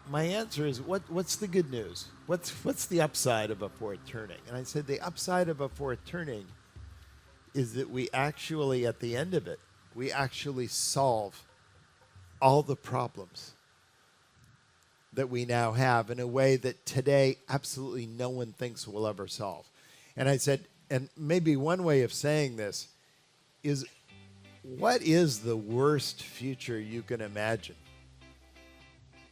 my answer is, what's the good news? What's the upside of a fourth turning? And I said the upside of a fourth turning is that we actually, at the end of it, we actually solve all the problems that we now have in a way that today absolutely no one thinks we'll ever solve. And I said, and maybe one way of saying this is, what is the worst future you can imagine?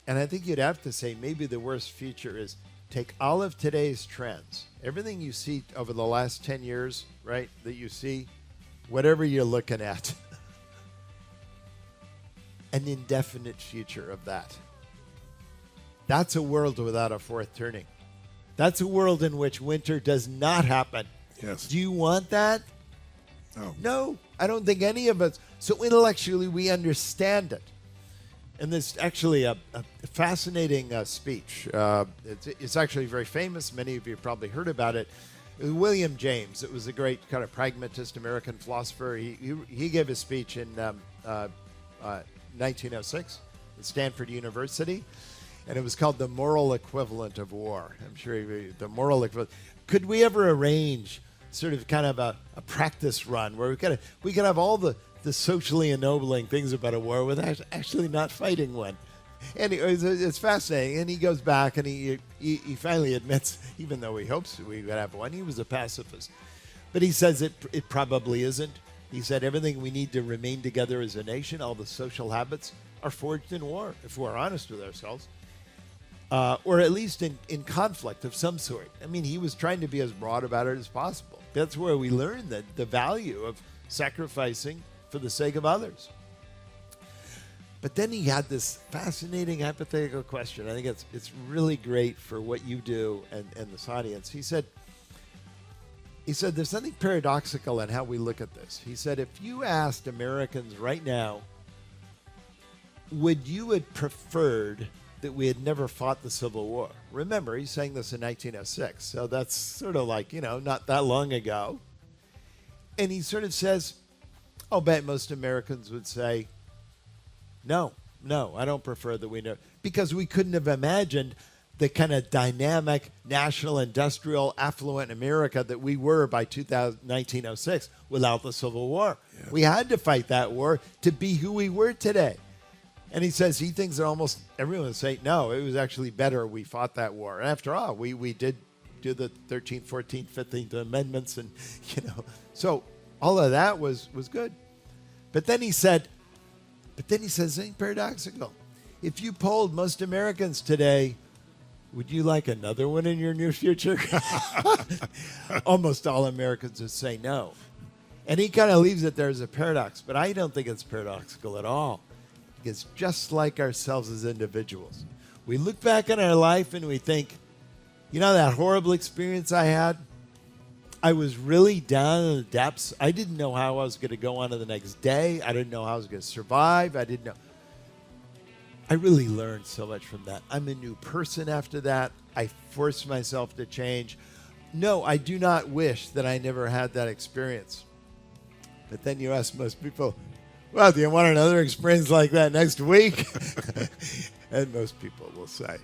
And I think you'd have to say maybe the worst future is take all of today's trends, everything you see over the last 10 years, right, that you see, whatever you're looking at, an indefinite future of that. That's a world without a fourth turning. That's a world in which winter does not happen. Yes. Do you want that? No. No, I don't think any of us. So intellectually, we understand it. And there's actually a fascinating speech. It's actually very famous. Many of you probably heard about it. William James. It was a great kind of pragmatist American philosopher. He gave a speech in 1906 at Stanford University, and it was called The Moral Equivalent of War. I'm sure the moral equivalent. Could we ever arrange sort of kind of a practice run where we could have all the socially ennobling things about a war without actually not fighting one? And it's fascinating. And he goes back and he finally admits, even though he hopes we would have one, he was a pacifist. But he says it probably isn't. He said everything we need to remain together as a nation, all the social habits, are forged in war, if we're honest with ourselves. Or at least in conflict of some sort. I mean, he was trying to be as broad about it as possible. That's where we learn the value of sacrificing for the sake of others. But then he had this fascinating hypothetical question. I think it's really great for what you do and this audience. He said, there's something paradoxical in how we look at this. He said, if you asked Americans right now, would you have preferred that we had never fought the Civil War? Remember, he's saying this in 1906, so that's sort of like, not that long ago. And he sort of says, I'll bet most Americans would say, no, I don't prefer that we know. Because we couldn't have imagined the kind of dynamic, national, industrial, affluent America that we were by 1906 without the Civil War. Yeah. We had to fight that war to be who we were today. And he says he thinks that almost everyone would say, no, it was actually better we fought that war. And after all, we did do the 13th, 14th, 15th amendments. And, so all of that was good. But then he said something paradoxical. If you polled most Americans today, would you like another one in your near future? Almost all Americans would say no. And he kind of leaves it there as a paradox. But I don't think it's paradoxical at all. It's just like ourselves as individuals. We look back on our life and we think, that horrible experience I had, I was really down in the depths. I didn't know how I was going to go on to the next day. I didn't know how I was going to survive. I didn't know. I really learned so much from that. I'm a new person after that. I forced myself to change. No, I do not wish that I never had that experience. But then you ask most people, well, do you want another experience like that next week? And most people will say,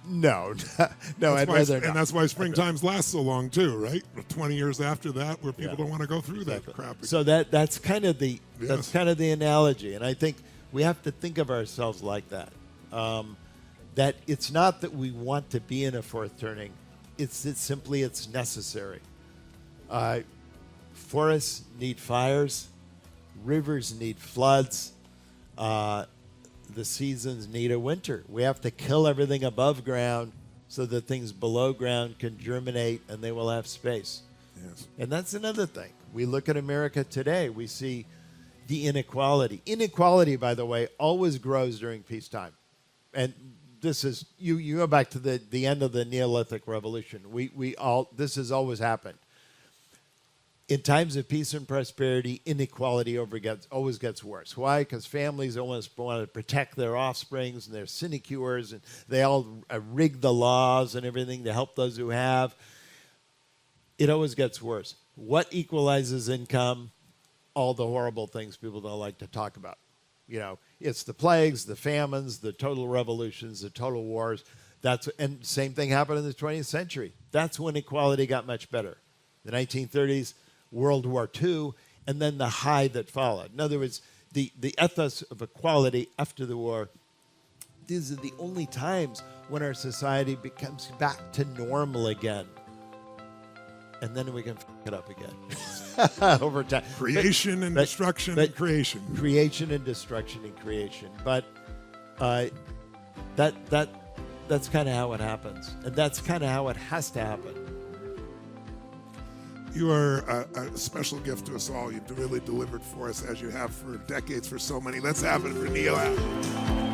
no, I'd rather not. And that's why springtimes last so long too, right? 20 years after that, where people don't want to go through that crap. So that's kind of the analogy, and I think we have to think of ourselves like that. That it's not that we want to be in a fourth turning; it's necessary. Forests need fires. Rivers need floods. The seasons need a winter. We have to kill everything above ground so that things below ground can germinate and they will have space. Yes. And that's another thing. We look at America today, we see the inequality. Inequality, by the way, always grows during peacetime. And this is, you go back to the end of the Neolithic Revolution. This has always happened. In times of peace and prosperity, inequality always gets worse. Why? Because families always want to protect their offsprings, and they're sinecures, and they all rig the laws and everything to help those who have. It always gets worse. What equalizes income? All the horrible things people don't like to talk about. It's the plagues, the famines, the total revolutions, the total wars. And same thing happened in the 20th century. That's when equality got much better. The 1930s, World War II, and then the high that followed. In other words, the ethos of equality after the war, these are the only times when our society becomes back to normal again. And then we can f it up again over time. Creation and destruction and creation. Creation and destruction and creation. But that's kind of how it happens. And that's kind of how it has to happen. You are a special gift to us all. You've really delivered for us, as you have for decades for so many. Let's have it for Neil Allen.